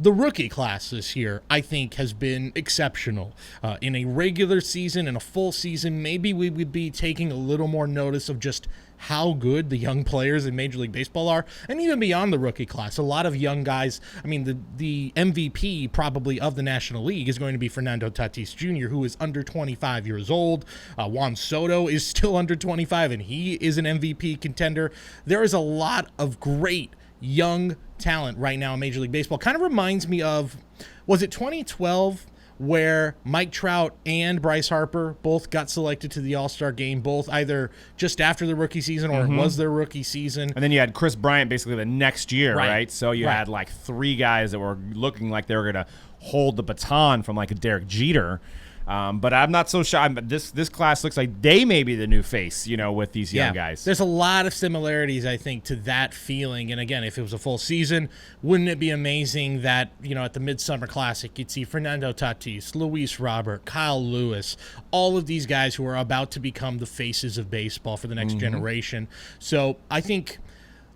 The rookie class this year, I think, has been exceptional. In a regular season, in a full season, maybe we would be taking a little more notice of just how good the young players in Major League Baseball are, and even beyond the rookie class. A lot of young guys, I mean, the MVP probably of the National League is going to be Fernando Tatis Jr., who is under 25 years old. Juan Soto is still under 25, and he is an MVP contender. There is a lot of great young talent right now in Major League Baseball. Kind of reminds me of, was it 2012 where Mike Trout and Bryce Harper both got selected to the All-Star game, both either just after the rookie season or it was their rookie season. And then you had Chris Bryant basically the next year, right? So you had like three guys that were looking like they were going to hold the baton from like a Derek Jeter. But I'm not so sure. This class looks like they may be the new face, with these young guys. There's a lot of similarities, I think, to that feeling. And again, if it was a full season, wouldn't it be amazing that, at the Midsummer Classic, you'd see Fernando Tatis, Luis Robert, Kyle Lewis, all of these guys who are about to become the faces of baseball for the next generation. So I think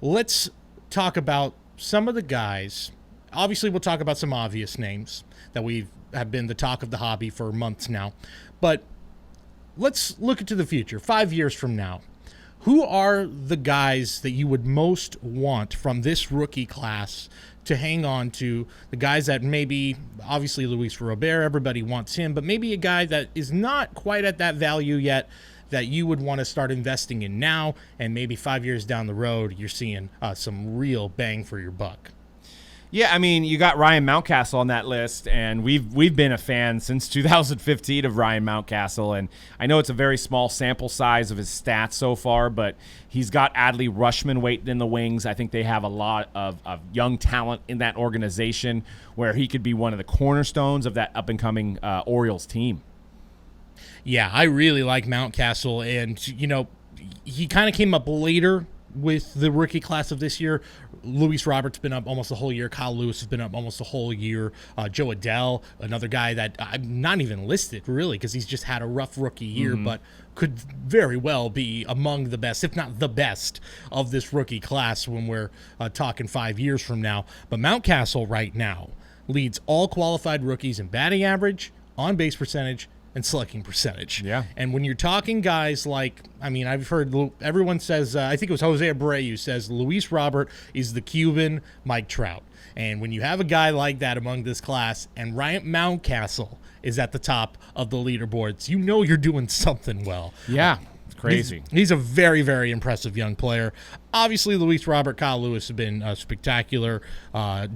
let's talk about some of the guys. Obviously, we'll talk about some obvious names that have been the talk of the hobby for months now. But let's look into the future, 5 years from now. Who are the guys that you would most want from this rookie class to hang on to? The guys that maybe, obviously Luis Robert, everybody wants him, but maybe a guy that is not quite at that value yet that you would want to start investing in now, and maybe 5 years down the road, you're seeing some real bang for your buck. Yeah, I mean, you got Ryan Mountcastle on that list, and we've been a fan since 2015 of Ryan Mountcastle, and I know it's a very small sample size of his stats so far, but he's got Adley Rutschman waiting in the wings. I think they have a lot of young talent in that organization where he could be one of the cornerstones of that up-and-coming Orioles team. Yeah, I really like Mountcastle, and, he kind of came up later with the rookie class of this year. Luis Robert's been up almost the whole year. Kyle Lewis has been up almost the whole year. Joe Adell, another guy that I'm not even listed really because he's just had a rough rookie year, but could very well be among the best, if not the best, of this rookie class when we're talking 5 years from now. But Mountcastle right now leads all qualified rookies in batting average, on base percentage, and slugging percentage. Yeah. And when you're talking guys like, I've heard everyone says, I think it was Jose Abreu says Luis Robert is the Cuban Mike Trout. And when you have a guy like that among this class and Ryan Mountcastle is at the top of the leaderboards, you're doing something well. Yeah. Crazy. He's a very, very impressive young player. Obviously, Luis Robert, Kyle Lewis have been spectacular.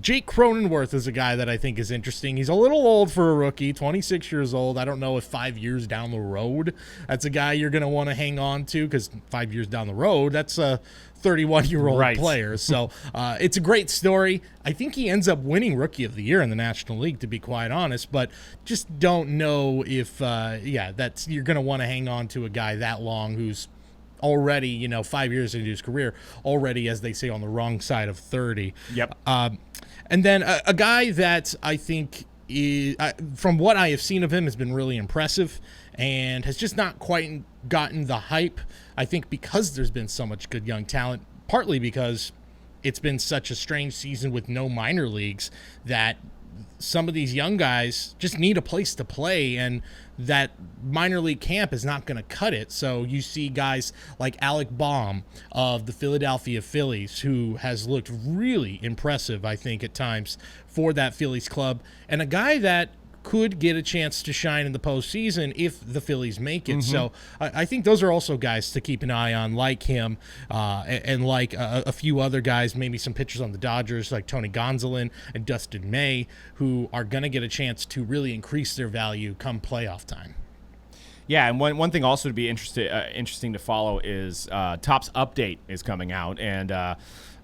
Jake Cronenworth is a guy that I think is interesting. He's a little old for a rookie, 26 years old. I don't know if 5 years down the road that's a guy you're going to want to hang on to, because 5 years down the road, that's a 31-year-old player. So it's a great story. I think he ends up winning Rookie of the Year in the National League, to be quite honest, but just don't know if, you're going to want to hang on to a guy that long who's already, 5 years into his career, already, as they say, on the wrong side of 30. Yep. And then a guy that I think is, from what I have seen of him, has been really impressive and has just not quite gotten the hype, I think, because there's been so much good young talent, partly because it's been such a strange season with no minor leagues that some of these young guys just need a place to play, and that minor league camp is not going to cut it. So you see guys like Alec Baum of the Philadelphia Phillies, who has looked really impressive, I think, at times for that Phillies club, and a guy that could get a chance to shine in the postseason if the Phillies make it. So I think those are also guys to keep an eye on, like him, and like a few other guys, maybe some pitchers on the Dodgers like Tony Gonsolin and Dustin May, who are going to get a chance to really increase their value come playoff time. Yeah, and one thing also to be interesting to follow is Topps Update is coming out, and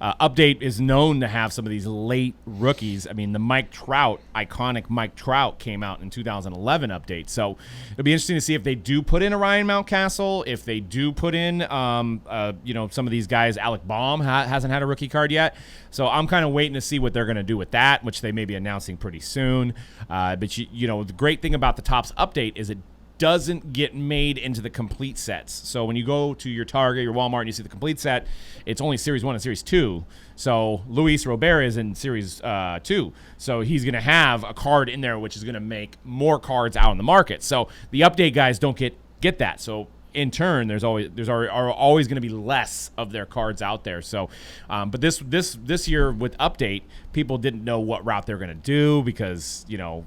Update is known to have some of these late rookies. I mean, the iconic Mike Trout came out in 2011 update. So it'll be interesting to see if they do put in a Ryan Mountcastle, if they do put in, some of these guys. Alec Baum hasn't had a rookie card yet. So I'm kind of waiting to see what they're going to do with that, which they may be announcing pretty soon. But the great thing about the Topps Update is it doesn't get made into the complete sets. So when you go to your Target, your Walmart, and you see the complete set, it's only Series 1 and Series 2. So Luis Robert is in Series 2. So he's going to have a card in there, which is going to make more cards out in the market. So the update guys don't get that. So in turn, there's always going to be less of their cards out there. So, but this year with update, people didn't know what route they're going to do because, you know,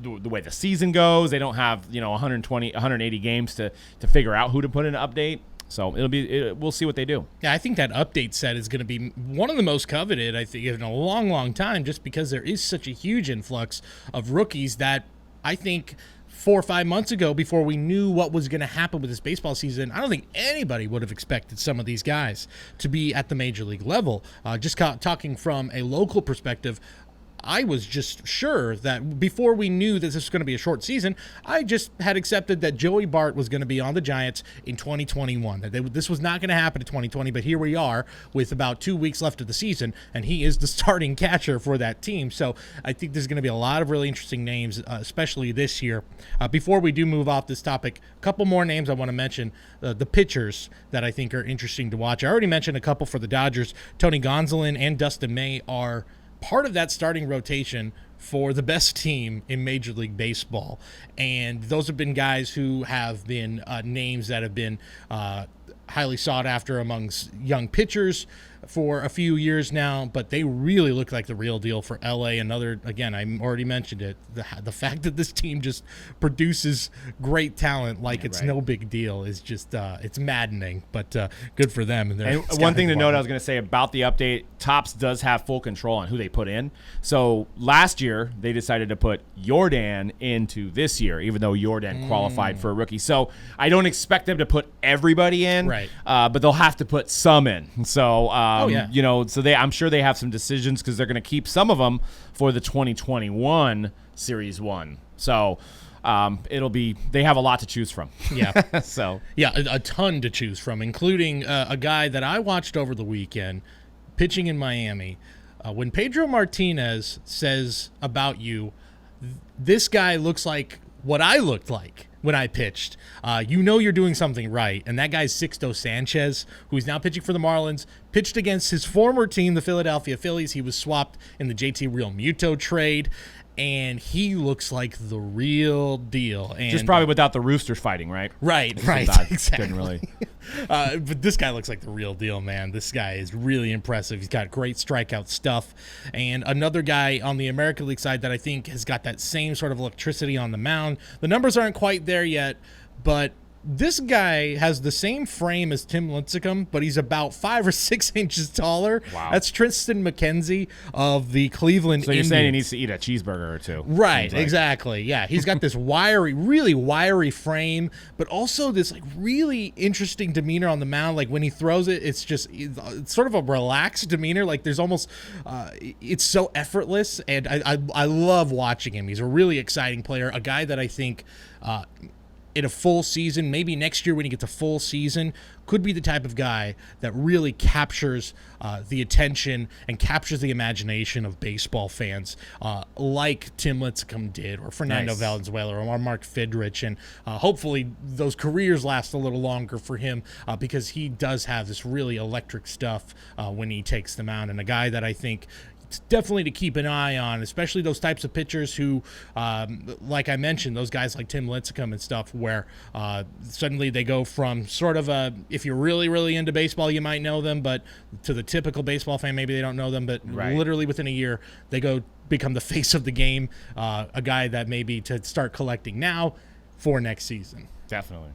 the way the season goes, they don't have, you know, 180 games to figure out who to put in an update. So we'll see what they do. Yeah, I think that update set is going to be one of the most coveted, I think, in a long, long time, just because there is such a huge influx of rookies that I think 4 or 5 months ago, before we knew what was going to happen with this baseball season, I don't think anybody would have expected some of these guys to be at the major league level. Just talking from a local perspective, I was just sure that before we knew that this was going to be a short season, I just had accepted that Joey Bart was going to be on the Giants in 2021. That this was not going to happen in 2020, but here we are with about 2 weeks left of the season, and he is the starting catcher for that team. So I think there's going to be a lot of really interesting names, especially this year. Before we do move off this topic, a couple more names I want to mention. The pitchers that I think are interesting to watch. I already mentioned a couple for the Dodgers. Tony Gonsolin and Dustin May are part of that starting rotation for the best team in Major League Baseball. And those have been guys who have been names that have been highly sought after amongst young pitchers for a few years now, but they really look like the real deal for LA. Another, again, I already mentioned it, the fact that this team just produces great talent like it's no big deal is just it's maddening, but good for them. And one thing to note I was going to say about the update, Topps does have full control on who they put in. So last year they decided to put Yordan into this year, even though Yordan qualified for a rookie. So I don't expect them to put everybody in, but they'll have to put some in. So you know, so I'm sure they have some decisions because they're going to keep some of them for the 2021 Series 1. So they have a lot to choose from. Yeah. So a ton to choose from, including a guy that I watched over the weekend pitching in Miami. When Pedro Martinez says about you, this guy looks like what I looked like when I pitched, you know you're doing something right. And that guy's Sixto Sanchez, who's now pitching for the Marlins, pitched against his former team, the Philadelphia Phillies. He was swapped in the JT Realmuto trade, and he looks like the real deal. And just probably without the Roosters fighting, right? Right, exactly. Couldn't really. But this guy looks like the real deal, man. This guy is really impressive. He's got great strikeout stuff. And another guy on the American League side that I think has got that same sort of electricity on the mound. The numbers aren't quite there yet, but this guy has the same frame as Tim Lincecum, but he's about 5 or 6 inches taller. Wow. That's Tristan McKenzie of the Cleveland So you're Indians. saying he needs to eat a cheeseburger or two. Right, exactly. Yeah, he's got this really wiry frame, but also this like really interesting demeanor on the mound. Like when he throws it, it's sort of a relaxed demeanor. Like there's almost, it's so effortless, and I love watching him. He's a really exciting player, a guy that I think in a full season, maybe next year when he gets a full season, could be the type of guy that really captures the attention and captures the imagination of baseball fans, like Tim Lincecum did, or Fernando Valenzuela, or Mark Fidrich, and hopefully those careers last a little longer for him because he does have this really electric stuff when he takes them out, and a guy that I think definitely to keep an eye on, especially those types of pitchers who, like I mentioned, those guys like Tim Lincecum and stuff, where suddenly they go from sort of if you're really, really into baseball, you might know them, but to the typical baseball fan, maybe they don't know them, but literally within a year, they become the face of the game, a guy that maybe to start collecting now for next season. Definitely.